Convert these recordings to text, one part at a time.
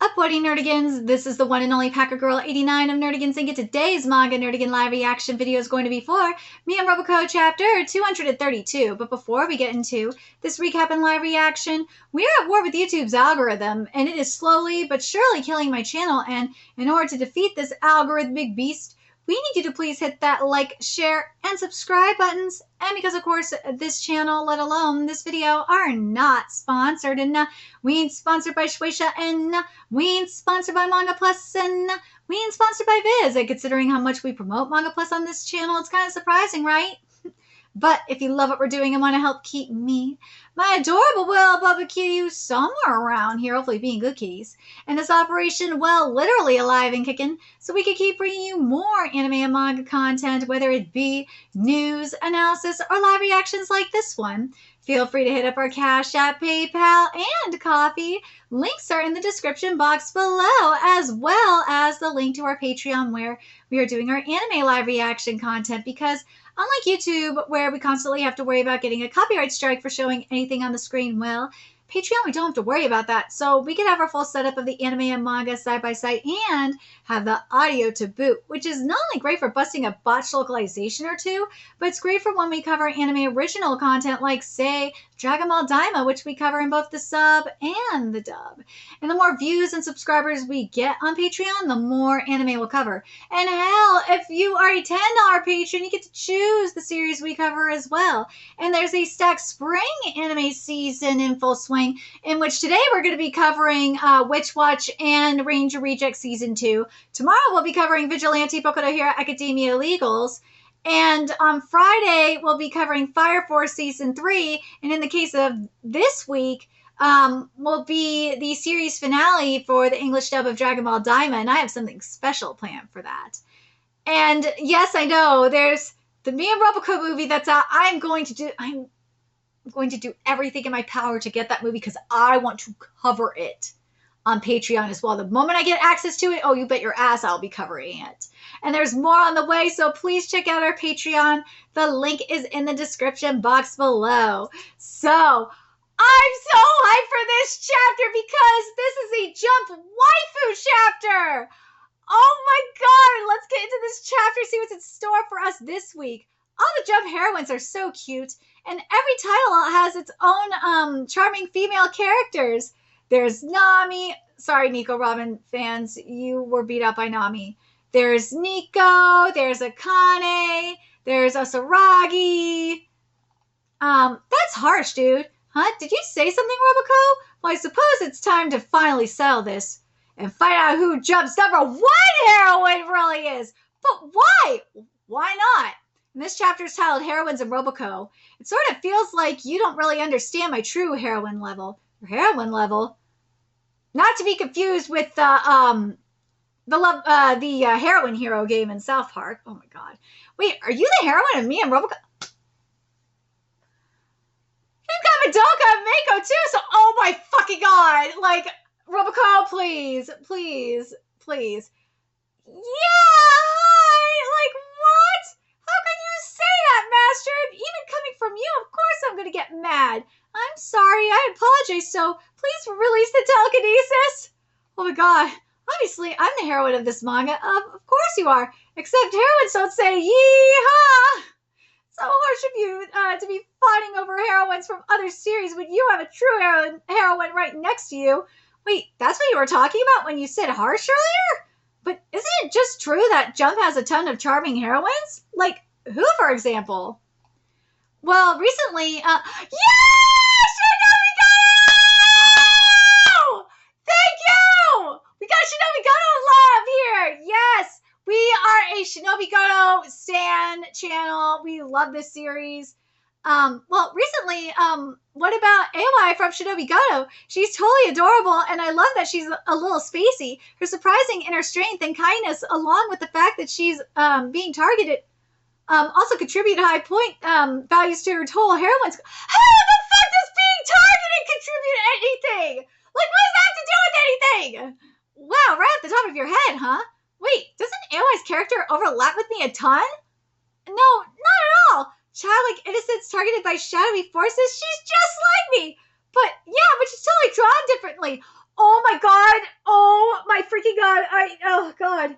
Up, Woody Nerdigans? This is the one and only Packer Girl 89 of Nerdigans, and today's Manga Nerdigan live reaction video is going to be for me and Roboco chapter 232. But before we get into this recap and live reaction, we are at war with YouTube's algorithm, and it is slowly but surely killing my channel. And in order to defeat this algorithmic beast, we need you to please hit that like, share, and subscribe buttons. And because, of course, this channel, let alone this video, are not sponsored. And we ain't sponsored by Shueisha, and we ain't sponsored by Manga Plus, and we ain't sponsored by Viz. And considering how much we promote Manga Plus on this channel, it's kind of surprising, right? But if you love what we're doing and want to help keep me, my adorable Will Bubba Kitty somewhere around here, hopefully being good kitties, and this operation, well, literally alive and kicking, so we can keep bringing you more anime and manga content, whether it be news, analysis, or live reactions like this one. Feel free to hit up our Cash App, PayPal, and Coffee. Links are in the description box below, as well as the link to our Patreon, where we are doing our anime live reaction content, because unlike YouTube, where we constantly have to worry about getting a copyright strike for showing anything on the screen, well, Patreon, we don't have to worry about that. So we can have our full setup of the anime and manga side by side and have the audio to boot, which is not only great for busting a botched localization or two, but it's great for when we cover anime original content like, say, Dragon Ball Daima, which we cover in both the sub and the dub. And the more views and subscribers we get on Patreon, the more anime we'll cover. And hell, if you are a $10 patron, you get to choose the series we cover as well. And there's a stacked spring anime season in full swing, in which today we're going to be covering Witch Watch and Ranger Reject Season 2. Tomorrow we'll be covering Vigilante Boku no Hero Academia Legals. And on Friday, we'll be covering Fire Force Season 3. And in the case of this week, will be the series finale for the English dub of Dragon Ball Daima. And I have something special planned for that. And yes, I know, there's the Me and Roboco movie that's out. I'm going to do everything in my power to get that movie because I want to cover it on Patreon as well. The moment I get access to it, oh, you bet your ass I'll be covering it. And there's more on the way, so please check out our Patreon. The link is in the description box below. So, I'm so hyped for this chapter because this is a Jump waifu chapter. Oh my god, let's get into this chapter, see what's in store for us this week. All the Jump heroines are so cute, and every title has its own charming female characters. There's Nami. Sorry, Nico Robin fans, you were beat up by Nami. There's Nico. There's Akane. There's Asaragi. That's harsh, dude. Huh? Did you say something, Roboco? Well, I suppose it's time to finally settle this and find out who Jump's number one heroine really is. But why? Why not? And this chapter is titled Heroines and Roboco. It sort of feels like you don't really understand my true heroine level. Your heroine level? Not to be confused with the heroine hero game in South Park. Oh my god. Wait, are you the heroine of me and Roboco? You've got Madoka and Mako too, so oh my fucking god. Like, Roboco, please, please, please. Yeah, hi! Like, what? How can you say that, Master? Even coming from you, of course I'm gonna get mad. I'm sorry, I apologize, so please release the telekinesis. Oh my god. Obviously, I'm the heroine of this manga. Of course you are. Except heroines don't say yee-haw. So harsh of you to be fighting over heroines from other series when you have a true heroine right next to you. Wait, that's what you were talking about when you said harsh earlier? But isn't it just true that Jump has a ton of charming heroines? Like, who, for example? Well, recently, yeah! Shinobi Goto! Thank you! We got Shinobi Goto love here! Yes! We are a Shinobi Goto stan channel. We love this series. Well, recently, what about AY from Shinobi Goto? She's totally adorable, and I love that she's a little spacey. Her surprising inner strength and kindness, along with the fact that she's being targeted, also contribute high point values to her total heroine's. How the fuck does being targeted contribute anything? Like, what does that have to do with anything? Wow, right off the top of your head, huh? Wait, doesn't AY's character overlap with me a ton? No, not at all. Childlike innocence targeted by shadowy forces? She's just like me. But yeah, but she's totally drawn differently. Oh my god! Oh my freaking god! Oh god!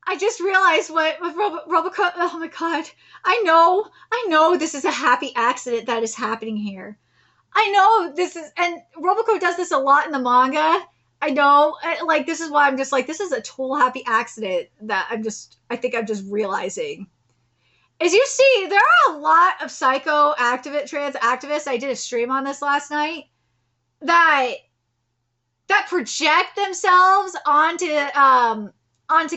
I just realized what with Roboco. Oh my god! I know this is a happy accident that is happening here. I know this is, and Roboco does this a lot in the manga. I know, like this is why I'm just like, this is a total happy accident that I think I'm just realizing. As you see, there are a lot of psycho trans activists. I did a stream on this last night that project themselves onto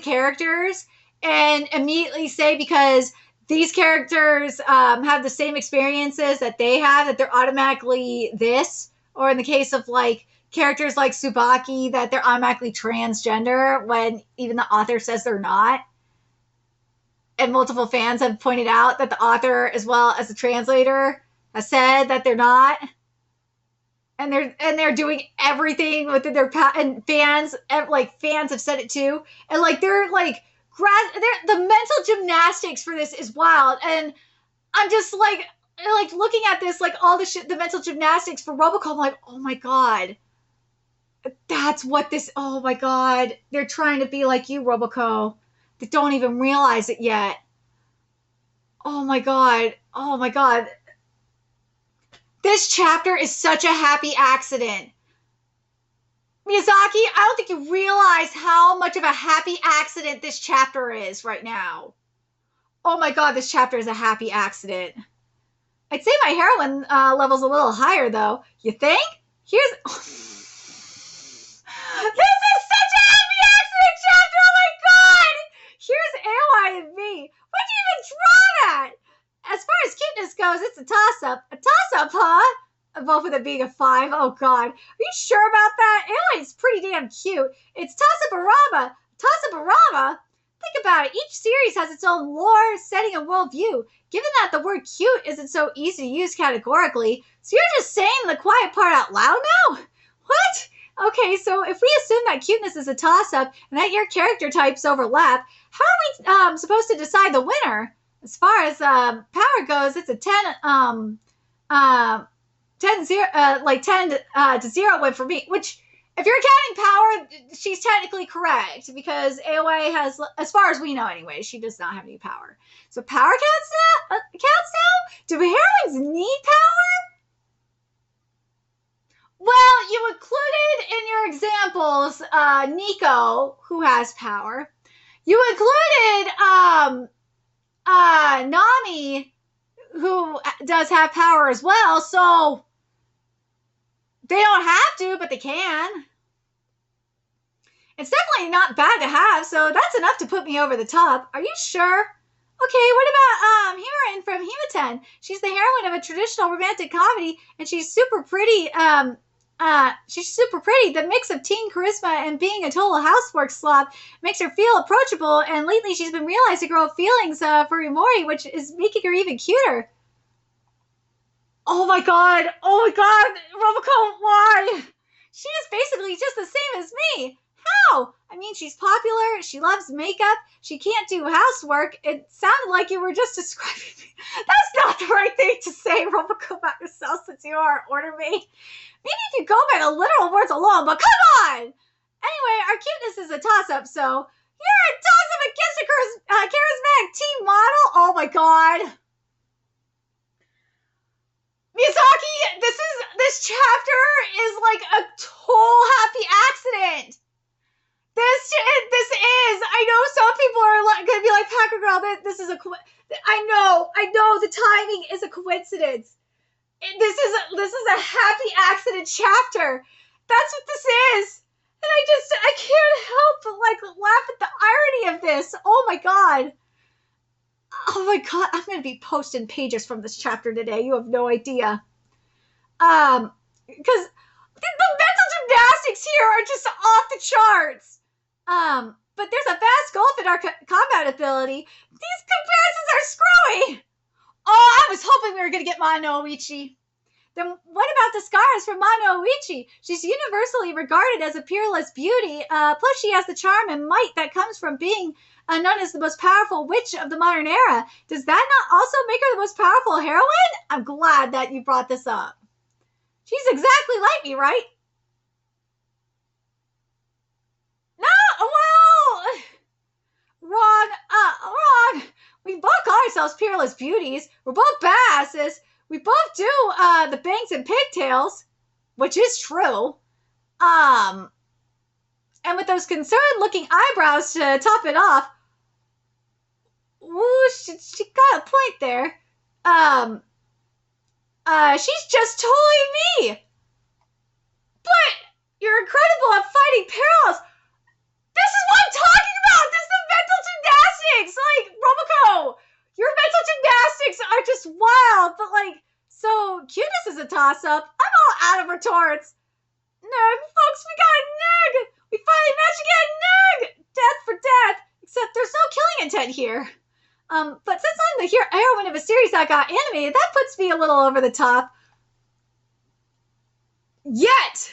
characters and immediately say because these characters have the same experiences that they have that they're automatically this, or in the case of like characters like Tsubaki that they're automatically transgender when even the author says they're not. And multiple fans have pointed out that the author as well as the translator has said that they're not, and they're doing everything within their and fans have said it too, and like they're like the mental gymnastics for this is wild. And I'm just like looking at this, like all the shit, the mental gymnastics for Roboco. I'm like, oh my god, that's what this. Oh my god, they're trying to be like you, Roboco. They don't even realize it yet. Oh my god. Oh my god. This chapter is such a happy accident. Miyazaki, I don't think you realize how much of a happy accident this chapter is right now. Oh my god, this chapter is a happy accident. I'd say my heroine level's a little higher, though. You think? Here's... This is such a happy accident chapter! Oh my god! Here's AOI and me. What'd you even draw that? As far as cuteness goes, it's a toss-up. A toss-up, huh? Both of them being a 5. Oh, God. Are you sure about that? Alien's pretty damn cute. It's Toss-up-a-rama. Toss-up-a-rama? Think about it. Each series has its own lore, setting, and worldview. Given that the word cute isn't so easy to use categorically, so you're just saying the quiet part out loud now? What? Okay, so if we assume that cuteness is a toss-up and that your character types overlap, how are we supposed to decide the winner? As far as power goes, it's a 10 to 0 win for me. Which, if you're counting power, she's technically correct because AOA has, as far as we know anyway, she does not have any power. So power counts now. Do heroines need power? Well, you included in your examples Nico, who has power. You included Nami, who does have power as well, so they don't have to, but they can. It's definitely not bad to have, so that's enough to put me over the top. Are you sure? Okay, what about Heroine from Himuten? She's the heroine of a traditional romantic comedy, and she's super pretty. She's super pretty. The mix of teen charisma and being a total housework slob makes her feel approachable, and lately she's been realizing her own feelings for Imori, which is making her even cuter. Oh my god, Roboco, why? She is basically just the same as me. How? I mean, she's popular, she loves makeup, she can't do housework. It sounded like you were just describing me. That's not the right thing to say, Roboco, about yourself, since you are an order maid. Maybe if you go by the literal words alone, but come on! Anyway, our cuteness is a toss-up, so you're a toss-up against a charismatic teen model? Oh my god. Miyazaki, this chapter is like a total happy accident. This is. I know some people are going to be like, Packer Girl, this is I know the timing is a coincidence. This is a happy accident chapter. That's what this is. And I can't help but like laugh at the irony of this. Oh my god. I'm going to be posting pages from this chapter today. You have no idea. Because the mental gymnastics here are just off the charts. But there's a fast golf in our combat ability. These comparisons are screwy. Oh, I was hoping we were going to get Mono Oichi. Then what about the scars from Mono Oichi? She's universally regarded as a peerless beauty. Plus, she has the charm and might that comes from being known as the most powerful witch of the modern era. Does that not also make her the most powerful heroine? I'm glad that you brought this up. She's exactly like me, right? wrong. We both call ourselves peerless beauties. We're both badasses. We both do the bangs and pigtails, which is true. And with those concerned-looking eyebrows to top it off, ooh, she got a point there. She's just totally me. But you're incredible at fighting perils. This is what I'm talking about. This is the mental gymnastics. Like, Roboco, your mental gymnastics are just wild. But, like, so cuteness is a toss-up. I'm all out of retorts. Nerd, folks, we got a nerd. We finally managed to get a nerd. Death for death. Except there's no killing intent here. But since I'm the heroine of a series that got animated, that puts me a little over the top. Yet!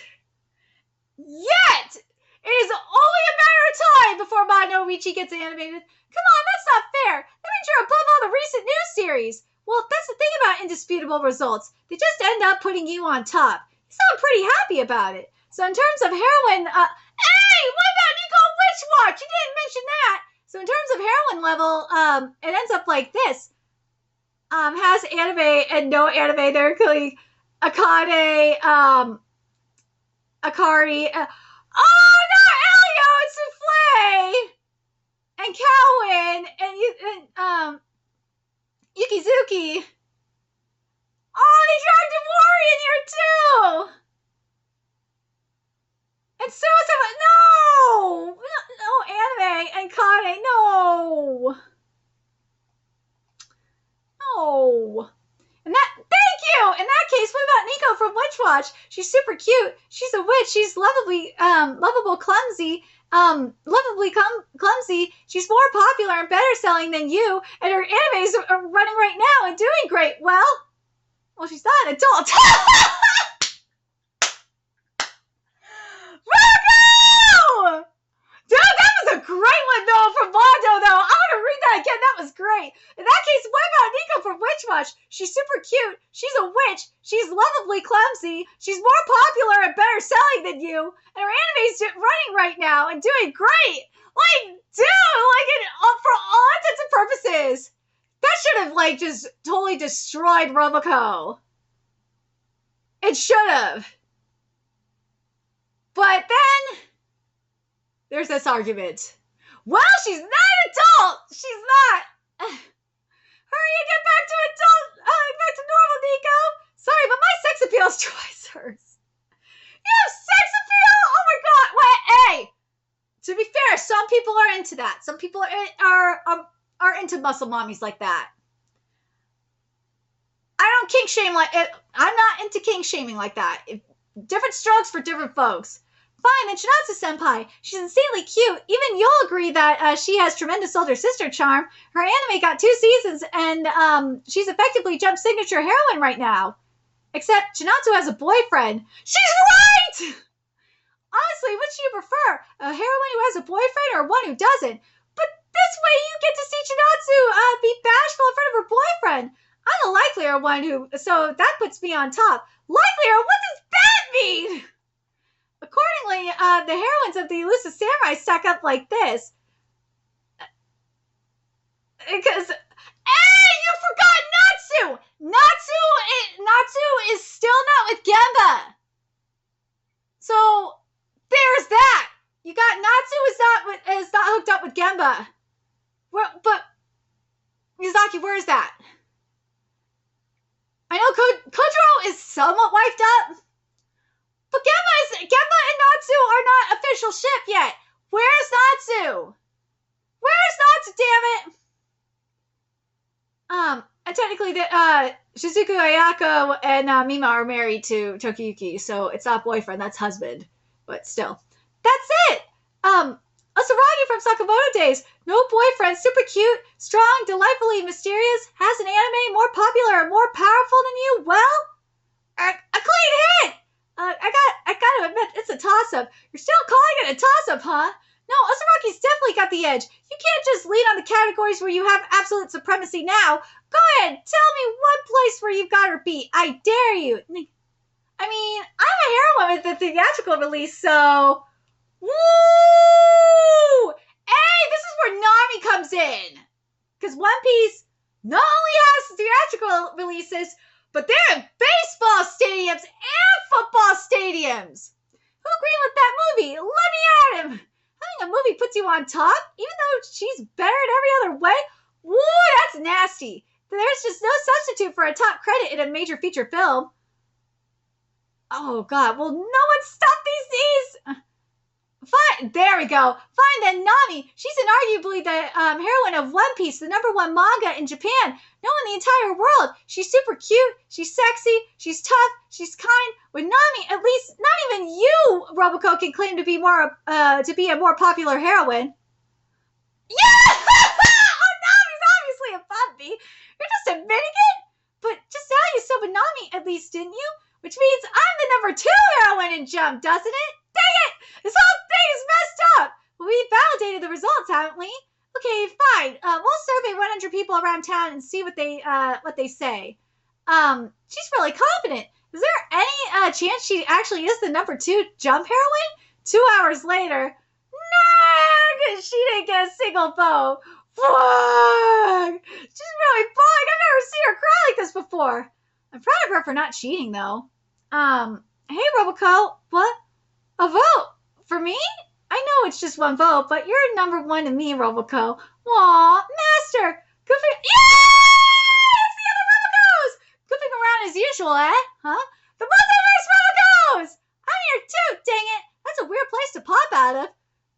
It is only a matter of time before Mono Ricci gets animated. Come on, that's not fair. That means you're above all the recent news series. Well, that's the thing about indisputable results. They just end up putting you on top. You sound pretty happy about it. So in terms of heroine, hey, what about Nico Witch Watch? You didn't mention that. So in terms of heroine level, it ends up like this. Has anime and no anime. They're including Akane, Akari, oh, not Elio, it's Souffle! And Cowan, and Yukizuki. Oh, they dragged Iwari in here too! And Suicide, no anime, and Kane, no! Thank you! In that case, what about Nico from Witch Watch? She's super cute. She's a witch. She's lovable, clumsy. Clumsy. She's more popular and better selling than you, and her animes are running right now and doing great. Well, she's not an adult. Robo! Dude, that was a great one, though, from Mondo, though. I want to read that again. That was great. In that case, what about Nico from Witch Watch? She's super cute. She's a witch. She's lovably clumsy. She's more popular and better selling than you. And her anime's running right now and doing great. Like, dude, for all intents and purposes, that should have, just totally destroyed Roboco. It should have. But then there's this argument. Well, she's not an adult. She's not. Hurry and get back to normal, Nico. Sorry, but my sex appeal is twice hers. You have sex appeal? Oh my god. Wait, hey. To be fair, some people are into that. Some people are into muscle mommies like that. I don't kink shame like it. I'm not into kink shaming like that. Different strokes for different folks. Fine, then Shinatsu-senpai. She's insanely cute. Even you'll agree that she has tremendous older sister charm. Her anime got 2 seasons, and she's effectively Jump's signature heroine right now. Except Shinatsu has a boyfriend. She's right! Honestly, which do you prefer? A heroine who has a boyfriend or one who doesn't? But this way you get to see Shinatsu be bashful in front of her boyfriend. I'm the likelier one so that puts me on top. Likelier? What does that mean? Accordingly, the heroines of the Elusive Samurai stack up like this. Because, hey, you forgot Natsu! Natsu is still not with Gemba. So, there's that. You got Natsu is not hooked up with Gemba. But, Miyazaki, where is that? I know Kojiro is somewhat wiped up. But Gemba and Natsu are not official ship yet. Where's Natsu? Damn it? And technically, Shizuku Ayako and Mima are married to Tokiyuki, so it's not boyfriend, that's husband. But still. That's it! Asaragi from Sakamoto days. No boyfriend, super cute, strong, delightfully mysterious, has an anime more popular and more powerful than you. Well, a clean hit! I gotta admit, it's a toss-up. You're still calling it a toss-up, huh? No, Osaraki's definitely got the edge. You can't just lean on the categories where you have absolute supremacy now. Go ahead, tell me one place where you've got her beat. I dare you. I mean, I'm a heroine with the theatrical release, so... Woo! Hey, this is where Nami comes in. Because One Piece not only has theatrical releases, but they're in baseball stadiums and football stadiums. Who greenlit that movie? Let me at him. Having a movie puts you on top, even though she's better in every other way? Woo, that's nasty. There's just no substitute for a top credit in a major feature film. Oh, God. Will no one stop these? Fine. There we go. Fine then, Nami. She's inarguably the heroine of One Piece, the #1 manga in Japan. No, in the entire world. She's super cute. She's sexy. She's tough. She's kind. With Nami, at least not even you, Roboco, can claim to be a more popular heroine. Yeah! Oh, Nami's obviously a puppy. You're just admitting it. But just now you subbed with Nami, at least, didn't you? Which means I'm the #2 heroine in Jump, doesn't it? Dang it! This whole thing is messed up! Well, we validated the results, haven't we? Okay, fine. We'll survey 100 people around town and see what they say. She's really confident. Is there any chance she actually is the #2 Jump heroine? 2 hours later, nah, she didn't get a single vote. Fuck! She's really fucked. I've never seen her cry like this before. I'm proud of her for not cheating, though. Hey, Roboco, what? A vote? For me? I know it's just 1 vote, but you're #1 to me, Roboco. Aw, Master! Goofing... Yeah! It's the other Robocos! Goofing around as usual, eh? Huh? The multiverse Robocos! I'm here too, dang it! That's a weird place to pop out of.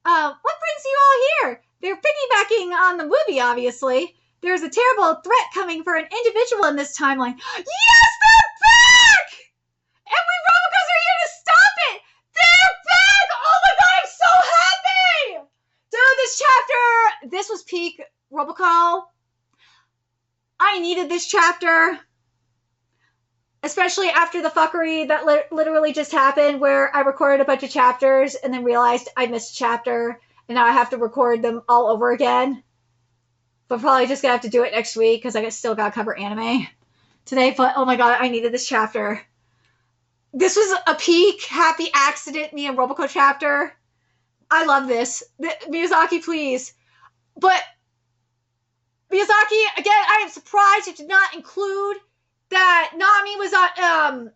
What brings you all here? They're piggybacking on the movie, obviously. There's a terrible threat coming for an individual in this timeline. Yes, they're back! And we Robocos are here to stop it! They're back! Oh my god, I'm so happy! Dude, this chapter, this was peak Roboco. I needed this chapter. Especially after the fuckery that literally just happened where I recorded a bunch of chapters and then realized I missed a chapter and now I have to record them all over again. But probably just gonna have to do it next week because I still gotta cover anime today. But oh my god, I needed this chapter. This was a peak happy accident me and Roboco chapter. I love this. Miyazaki, please. But Miyazaki, again, I am surprised you did not include that Nami was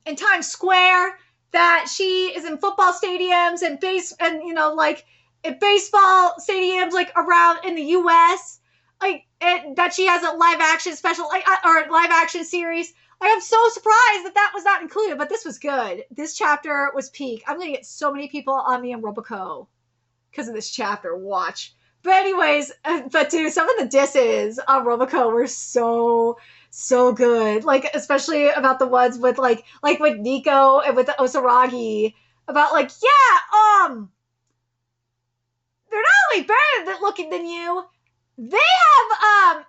in Times Square, that she is in football stadiums and in baseball stadiums like around in the US. That she has a live action special or live action series. I'm so surprised that was not included, but this was good. This chapter was peak. I'm gonna get so many people on me and Roboco because of this chapter. Watch. But anyways, but dude, some of the disses on Roboco were so good. Like, especially about the ones with like with Nico and with the Osaragi. About they're not only better looking than you, they have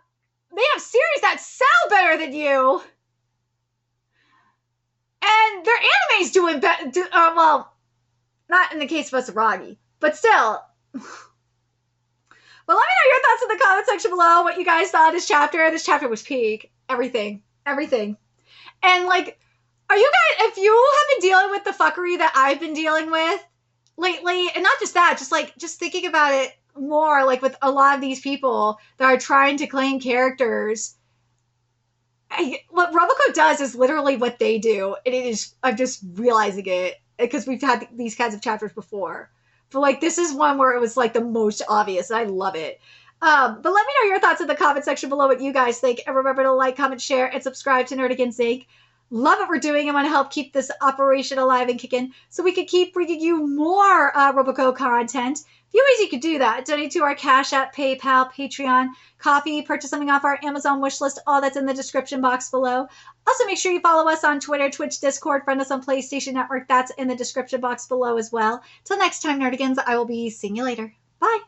series that sell better than you. And their anime's doing better. Well, not in the case of Osaragi, but still. Well, let me know your thoughts in the comment section below. What you guys thought of this chapter. This chapter was peak. Everything. And like, are you guys, if you have been dealing with the fuckery that I've been dealing with lately, and not just that, just thinking about it more, like with a lot of these people that are trying to claim characters, what Roboco does is literally what they do. And it is, I'm just realizing it because we've had these kinds of chapters before. But like, this is one where it was like the most obvious. And I love it. But let me know your thoughts in the comment section below what you guys think. And remember to like, comment, share, and subscribe to Nerdigans Inc. Love what we're doing and want to help keep this operation alive and kicking so we can keep bringing you more Roboco content. A few ways you could do that. Donate to our Cash App, PayPal, Patreon, Coffee, purchase something off our Amazon wish list. All that's in the description box below. Also, make sure you follow us on Twitter, Twitch, Discord, friend us on PlayStation Network. That's in the description box below as well. Till next time, Nerdigans, I will be seeing you later. Bye.